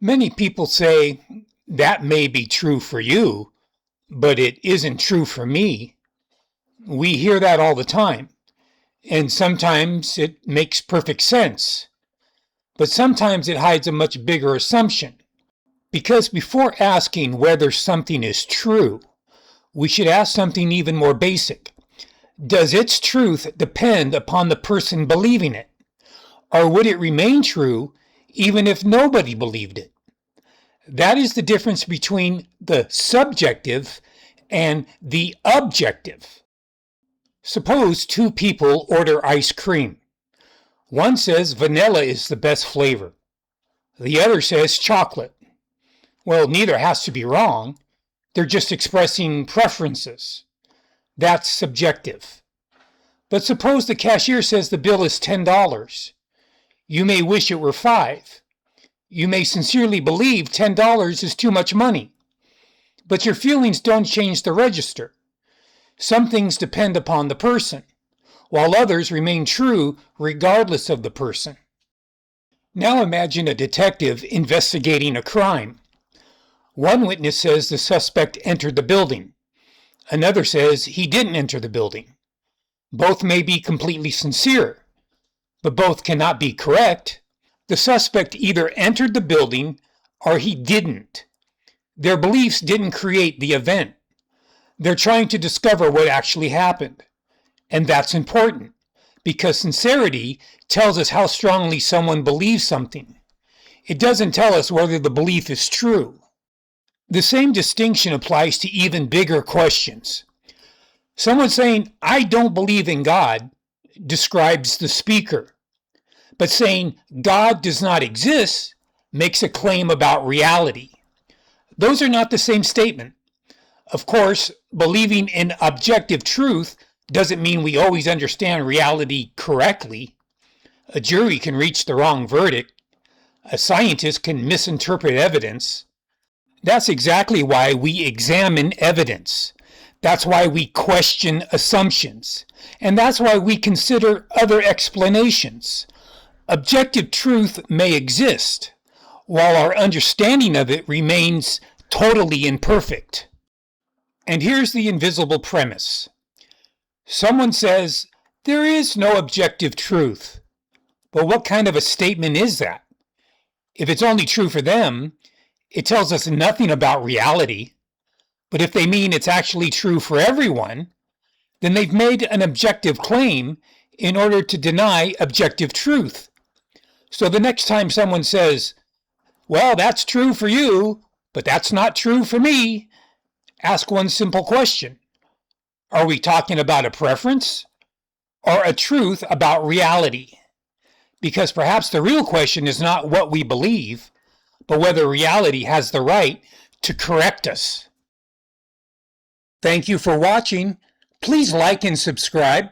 Many people say, that may be true for you, but it isn't true for me. We hear that all the time, and sometimes it makes perfect sense. But sometimes it hides a much bigger assumption. Because before asking whether something is true, we should ask something even more basic. Does its truth depend upon the person believing it? Or would it remain true even if nobody believed it? That is the difference between the subjective and the objective. Suppose two people order ice cream. One says vanilla is the best flavor. The other says chocolate. Well, neither has to be wrong. They're just expressing preferences. That's subjective. But suppose the cashier says the bill is $10. You may wish it were $5. You may sincerely believe $10 is too much money. But your feelings don't change the register. Some things depend upon the person, while others remain true regardless of the person. Now imagine a detective investigating a crime. One witness says the suspect entered the building. Another says he didn't enter the building. Both may be completely sincere, but both cannot be correct. The suspect either entered the building or he didn't. Their beliefs didn't create the event. They're trying to discover what actually happened. And that's important, because sincerity tells us how strongly someone believes something. It doesn't tell us whether the belief is true. The same distinction applies to even bigger questions. Someone saying, "I don't believe in God," describes the speaker. But saying, "God does not exist," makes a claim about reality. Those are not the same statement. Of course, believing in objective truth doesn't mean we always understand reality correctly. A jury can reach the wrong verdict. A scientist can misinterpret evidence. That's exactly why we examine evidence. That's why we question assumptions. And that's why we consider other explanations. Objective truth may exist, while our understanding of it remains totally imperfect. And here's the invisible premise. Someone says, there is no objective truth. But what kind of a statement is that? If it's only true for them, it tells us nothing about reality. But if they mean it's actually true for everyone, then they've made an objective claim in order to deny objective truth. So the next time someone says, well, that's true for you, but that's not true for me, ask one simple question. Are we talking about a preference or a truth about reality? Because perhaps the real question is not what we believe, but whether reality has the right to correct us. Thank you for watching. Please like and subscribe.